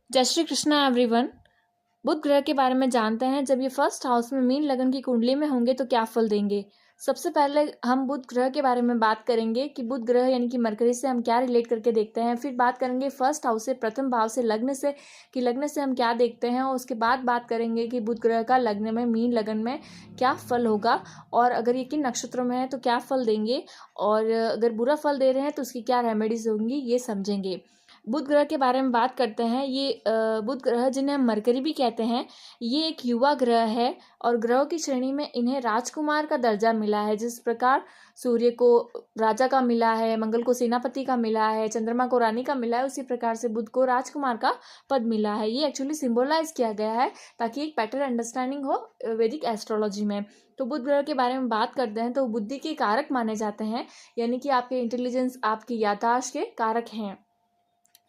जय श्री कृष्णा एवरीवन। बुध ग्रह के बारे में जानते हैं। जब ये फर्स्ट हाउस में मीन लगन की कुंडली में होंगे तो क्या फल देंगे। सबसे पहले हम बुध ग्रह के बारे में बात करेंगे कि बुध ग्रह यानी कि मरकरी से हम क्या रिलेट करके देखते हैं। फिर बात करेंगे फर्स्ट हाउस से, प्रथम भाव से, लग्न से कि लग्न से हम क्या देखते हैं। और उसके बाद बात करेंगे कि बुध ग्रह का लग्न में, मीन लगन में क्या फल होगा और अगर ये किन नक्षत्रों में है तो क्या फल देंगे, और अगर बुरा फल दे रहे हैं तो उसकी क्या रेमेडीज होंगी, ये समझेंगे। बुध ग्रह के बारे में बात करते हैं। ये बुध ग्रह, जिन्हें हम मरकरी भी कहते हैं, ये एक युवा ग्रह है और ग्रहों की श्रेणी में इन्हें राजकुमार का दर्जा मिला है। जिस प्रकार सूर्य को राजा का मिला है, मंगल को सेनापति का मिला है, चंद्रमा को रानी का मिला है, उसी प्रकार से बुध को राजकुमार का पद मिला है। ये एक्चुअली सिंबलाइज किया गया है ताकि एक बेटर अंडरस्टैंडिंग हो वैदिक एस्ट्रोलॉजी में। तो बुध ग्रह के बारे में बात करते हैं तो बुद्धि के कारक माने जाते हैं, यानी कि आपके इंटेलिजेंस, आपकी याददाश्त के कारक हैं।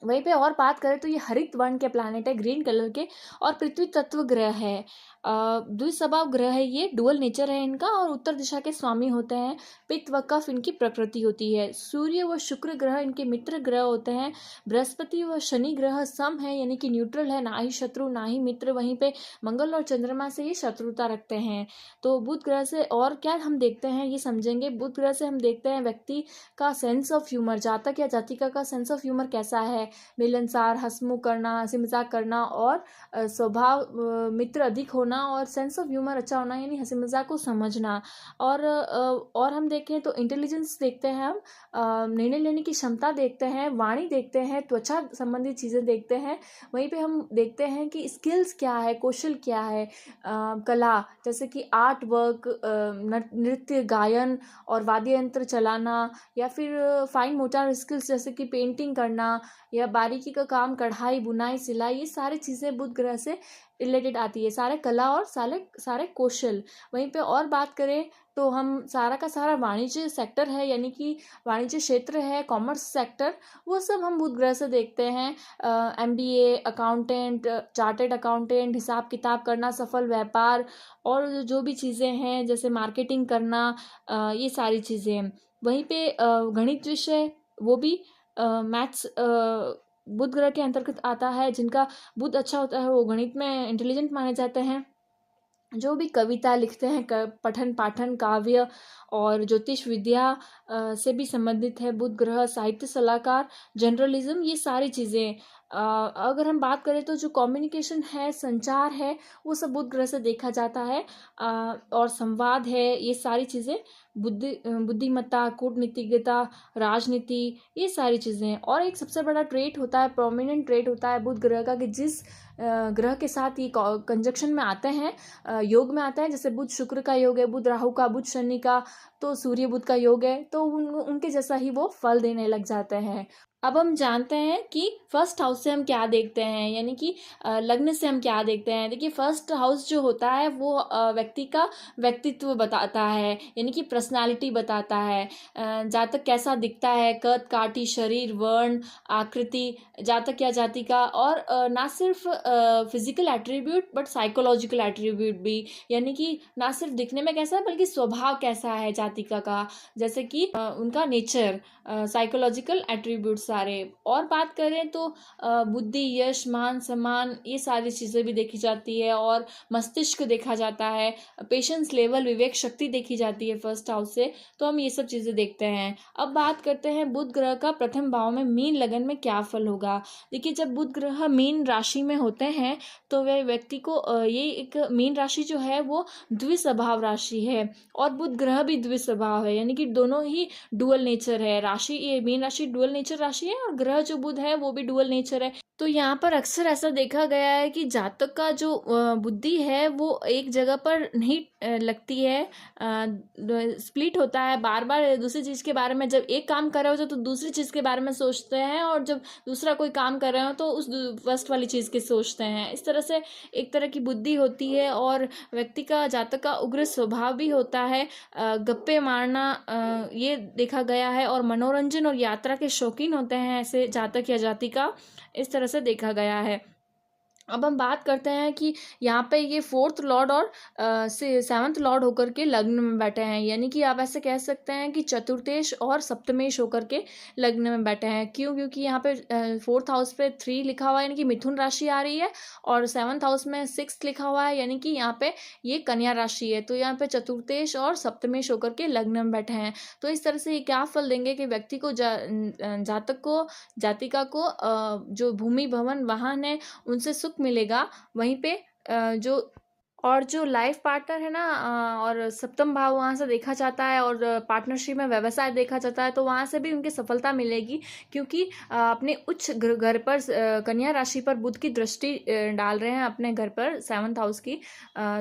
वहीं पे और बात करें तो ये हरित वर्ण के प्लैनेट है, ग्रीन कलर के, और पृथ्वी तत्व ग्रह है। द्विस्वभाव ग्रह है, ये डुअल नेचर है इनका, और उत्तर दिशा के स्वामी होते हैं। पित्त व कफ इनकी प्रकृति होती है। सूर्य व शुक्र ग्रह इनके मित्र ग्रह होते हैं। बृहस्पति व शनि ग्रह सम है, यानी कि न्यूट्रल है, ना ही शत्रु ना ही मित्र। वहीं पे मंगल और चंद्रमा से ये शत्रुता रखते हैं। तो बुध ग्रह से और क्या हम देखते हैं ये समझेंगे। बुध ग्रह से हम देखते हैं व्यक्ति का सेंस ऑफ ह्यूमर, जातक या जातिका का सेंस ऑफ ह्यूमर कैसा है। मिलनसार, हंसमुख करना, हंसी मजाक करना, और स्वभाव मित्र अधिक होना, और सेंस ऑफ ह्यूमर अच्छा होना, यानी हंसी मजाक को समझना। और हम देखें तो इंटेलिजेंस देखते हैं हम, निर्णय लेने की क्षमता देखते हैं, वाणी देखते हैं, त्वचा संबंधी चीज़ें देखते हैं। वहीं पे हम देखते हैं कि स्किल्स क्या है, कौशल क्या है, कला जैसे कि आर्ट वर्क, नृत्य, गायन और वाद्य यंत्र चलाना, या फिर फाइन मोटर स्किल्स जैसे कि पेंटिंग करना या बारीकी का काम, कढ़ाई, बुनाई, सिलाई, ये सारी चीज़ें बुध ग्रह से रिलेटेड आती है। सारे कला और सारे सारे कौशल। वहीं पे और बात करें तो हम सारा का सारा वाणिज्य सेक्टर है, यानी कि वाणिज्य क्षेत्र है, कॉमर्स सेक्टर, वो सब हम बुध ग्रह से देखते हैं। MBA, अकाउंटेंट, चार्टेड अकाउंटेंट, हिसाब किताब करना, सफल व्यापार, और जो भी चीज़ें हैं जैसे मार्केटिंग करना, ये सारी चीज़ें। वहीं पे गणित विषय, वो भी मैथ्स बुध ग्रह के अंतर्गत आता है। जिनका बुध अच्छा होता है वो गणित में इंटेलिजेंट माने जाते हैं। जो भी कविता लिखते हैं, पठन पाठन, काव्य और ज्योतिष विद्या से भी संबंधित है बुध ग्रह। साहित्य सलाहकार, जर्नलिज्म, ये सारी चीज़ें। अगर हम बात करें तो जो कम्युनिकेशन है, संचार है, वो सब बुध ग्रह से देखा जाता है। और संवाद है, ये सारी चीज़ें बुद्धिमत्ता, कूटनीतिज्ञता, राजनीति, ये सारी चीज़ें। और एक सबसे बड़ा ट्रेट होता है, प्रोमिनेंट ट्रेट होता है बुध ग्रह का, कि जिस ग्रह के साथ ये कंजक्शन में आते हैं, योग में आता है, जैसे बुध शुक्र का योग है, बुध राहु का, बुध शनि का, तो सूर्य बुध का योग है, तो उनके जैसा ही वो फल देने लग जाते हैं। अब हम जानते हैं कि फर्स्ट हाउस से हम क्या देखते हैं, यानी कि लग्न से हम क्या देखते हैं। देखिए, फर्स्ट हाउस जो होता है वो व्यक्ति का व्यक्तित्व बताता है, यानी कि पर्सनालिटी बताता है। जातक कैसा दिखता है, कद काठी, शरीर, वर्ण, आकृति, जातक या जातिका, और ना सिर्फ physical attribute but psychological attribute भी, यानी कि ना सिर्फ दिखने में कैसा है बल्कि स्वभाव कैसा है जातिका का, जैसे कि उनका नेचर, साइकोलॉजिकल एट्रीब्यूट सारे। और बात करें तो बुद्धि, यश, मान, सम्मान, ये सारी चीज़ें भी देखी जाती है, और मस्तिष्क देखा जाता है, पेशेंस लेवल, विवेक शक्ति देखी जाती है फर्स्ट हाउस से। तो हम ये सब चीज़ें देखते हैं। अब बात करते हैं बुध ग्रह का प्रथम भाव में मीन लगन में क्या फल होगा। देखिए, जब बुध ग्रह मीन राशि में होते हैं तो वह व्यक्ति को ये एक मीन राशि जो है वो द्विस्वभाव राशि है, और बुध ग्रह भी द्विस्वभाव है, यानी कि दोनों ही डुअल नेचर है। राशि, ये मीन राशि डुअल नेचर राशि है, और ग्रह जो बुध है वो भी डुअल नेचर है। तो यहाँ पर अक्सर ऐसा देखा गया है कि जातक का जो बुद्धि है वो एक जगह पर नहीं लगती है, स्प्लिट होता है बार बार। दूसरी चीज़ के बारे में, जब एक काम कर रहे हो तो दूसरी चीज़ के बारे में सोचते हैं, और जब दूसरा कोई काम कर रहे हो तो उस फर्स्ट वाली चीज़ के सोचते हैं। इस तरह से एक तरह की बुद्धि होती है, और व्यक्ति का, जातक का उग्र स्वभाव भी होता है। गप्पे मारना ये देखा गया है, और मनोरंजन और यात्रा के शौकीन होते हैं ऐसे जातक या जातिका, इस तरह से देखा गया है। अब हम बात करते हैं कि यहाँ पे ये फोर्थ लॉर्ड और से सेवन्थ लॉर्ड होकर के लग्न में बैठे हैं, यानी कि आप ऐसे कह सकते हैं कि चतुर्थेश और सप्तमेश होकर के लग्न में बैठे हैं। क्यों? क्योंकि यहाँ पे फोर्थ हाउस पे 3 लिखा हुआ है, यानी कि मिथुन राशि आ रही है, और सेवन्थ हाउस में 6 लिखा हुआ है, यानी कि यहाँ पे ये कन्या राशि है। तो यहाँ पे चतुर्थेश और सप्तमेश होकर के लग्न में बैठे हैं। तो इस तरह से ये क्या फल देंगे कि व्यक्ति को जातक को जातिका को जो भूमि भवन वाहन है उनसे सुख मिलेगा। वहीं पे जो लाइफ पार्टनर है ना, और सप्तम भाव वहाँ से देखा जाता है, और पार्टनरशिप में व्यवसाय देखा जाता है, तो वहाँ से भी उनकी सफलता मिलेगी। क्योंकि अपने उच्च घर पर कन्या राशि पर बुध की दृष्टि डाल रहे हैं अपने घर पर, 7th हाउस की।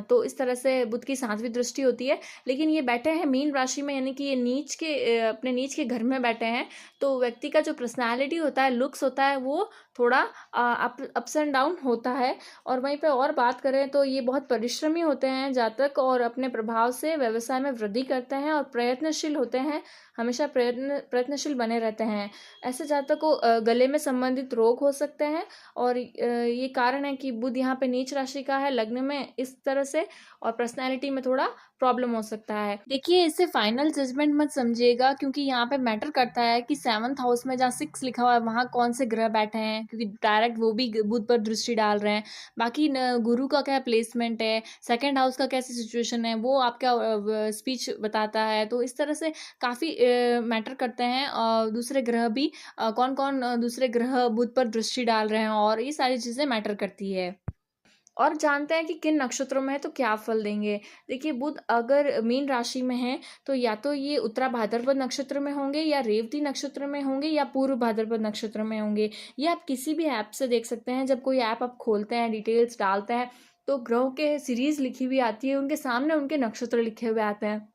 तो इस तरह से बुध की 7वीं दृष्टि होती है। लेकिन ये बैठे हैं मीन राशि में, यानी कि ये अपने नीच के घर में बैठे हैं। तो व्यक्ति का जो पर्सनैलिटी होता है, लुक्स होता है, वो थोड़ा अप्स एंड डाउन होता है। और वहीं पे और बात करें तो ये बहुत परिश्रमी होते हैं जातक, और अपने प्रभाव से व्यवसाय में वृद्धि करते हैं और प्रयत्नशील होते हैं, हमेशा प्रयत्नशील बने रहते हैं। ऐसे जातक को गले में संबंधित रोग हो सकते हैं, और ये कारण है कि बुध यहाँ पे नीच राशि का है लग्न में, इस तरह से, और पर्सनैलिटी में थोड़ा प्रॉब्लम हो सकता है। देखिए, इसे फाइनल जजमेंट मत समझिएगा, क्योंकि यहाँ पे मैटर करता है कि 7th हाउस में जहाँ 6 लिखा हुआ है वहाँ कौन से ग्रह बैठे हैं, क्योंकि डायरेक्ट वो भी बुध पर दृष्टि डाल रहे हैं। बाकी गुरु का क्या प्लेसमेंट है, सेकंड हाउस का कैसी सिचुएशन है, वो आपका स्पीच बताता है। तो इस तरह से काफ़ी मैटर करते हैं, और दूसरे ग्रह भी कौन कौन दूसरे ग्रह बुध पर दृष्टि डाल रहे हैं, और ये सारी चीज़ें मैटर करती है। और जानते हैं कि किन नक्षत्रों में है तो क्या फल देंगे। देखिए, बुध अगर मीन राशि में है तो या तो ये उत्तरा भाद्रपद नक्षत्र में होंगे, या रेवती नक्षत्र में होंगे, या पूर्व भाद्रपद नक्षत्र में होंगे। ये आप किसी भी ऐप से देख सकते हैं। जब कोई ऐप आप खोलते हैं, डिटेल्स डालते हैं, तो ग्रहों के सीरीज लिखी हुई आती है, उनके सामने उनके नक्षत्र लिखे हुए आते हैं।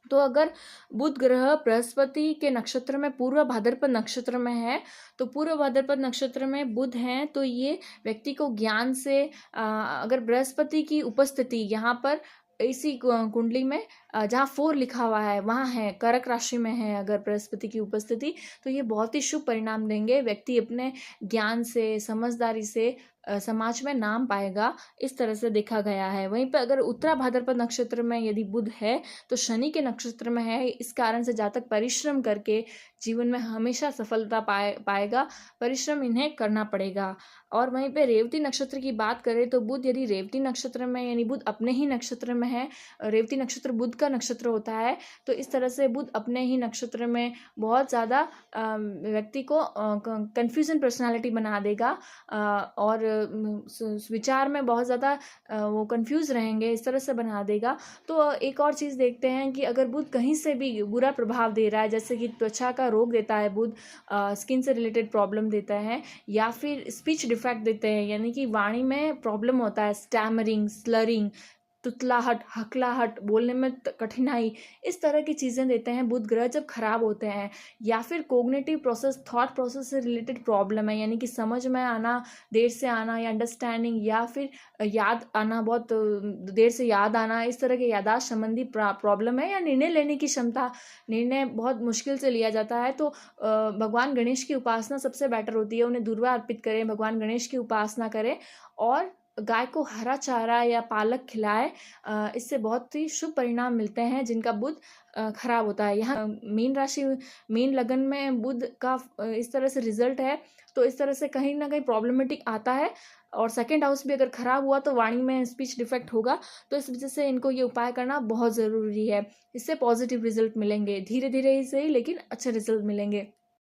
तो अगर बुध ग्रह बृहस्पति के नक्षत्र में पूर्व भाद्रपद नक्षत्र में है, तो पूर्व भाद्रपद नक्षत्र में बुध हैं, तो ये व्यक्ति को ज्ञान से अगर बृहस्पति की उपस्थिति यहाँ पर इसी कुंडली में जहाँ 4 लिखा हुआ है वहाँ है, कर्क राशि में है अगर बृहस्पति की उपस्थिति, तो ये बहुत ही शुभ परिणाम देंगे। व्यक्ति अपने ज्ञान से, समझदारी से समाज में नाम पाएगा, इस तरह से देखा गया है। वहीं पर अगर उत्तरा भाद्रपद नक्षत्र में यदि बुध है तो शनि के नक्षत्र में है, इस कारण से जातक परिश्रम करके जीवन में हमेशा सफलता पाएगा। परिश्रम इन्हें करना पड़ेगा। और वहीं पे रेवती नक्षत्र की बात करें तो बुध यदि रेवती नक्षत्र में, यानी बुध अपने ही नक्षत्र में है, रेवती नक्षत्र बुध का नक्षत्र होता है, तो इस तरह से बुध अपने ही नक्षत्र में बहुत ज़्यादा व्यक्ति को कन्फ्यूजन पर्सनालिटी बना देगा, और विचार में बहुत ज़्यादा वो कंफ्यूज रहेंगे, इस तरह से बना देगा। तो एक और चीज़ देखते हैं कि अगर बुध कहीं से भी बुरा प्रभाव दे रहा है, जैसे कि त्वचा का रोग देता है बुध, स्किन से रिलेटेड प्रॉब्लम देता है, या फिर स्पीच डिफेक्ट देते हैं, यानी कि वाणी में प्रॉब्लम होता है, स्टैमरिंग, स्लरिंग, तुतलाहट, हकलाहट, बोलने में कठिनाई, इस तरह की चीज़ें देते हैं बुध ग्रह जब खराब होते हैं। या फिर कोग्निटिव प्रोसेस, थॉट प्रोसेस से रिलेटेड प्रॉब्लम है, यानी कि समझ में आना, देर से आना, या अंडरस्टैंडिंग, या फिर याद आना, बहुत देर से याद आना, इस तरह के याददाश्त संबंधी प्रॉब्लम है। या निर्णय लेने की क्षमता, निर्णय बहुत मुश्किल से लिया जाता है। तो भगवान गणेश की उपासना सबसे बेटर होती है, उन्हें दुर्वा अर्पित करें, भगवान गणेश की उपासना करें, और गाय को हरा चारा या पालक खिलाए, इससे बहुत ही शुभ परिणाम मिलते हैं जिनका बुध खराब होता है। यहाँ मीन राशि, मीन लगन में बुध का इस तरह से रिजल्ट है, तो इस तरह से कहीं ना कहीं प्रॉब्लमेटिक आता है। और सेकंड हाउस भी अगर खराब हुआ तो वाणी में स्पीच डिफेक्ट होगा, तो इस वजह से इनको ये उपाय करना बहुत ज़रूरी है। इससे पॉजिटिव रिजल्ट मिलेंगे, धीरे धीरे ही सही, लेकिन अच्छे रिजल्ट मिलेंगे।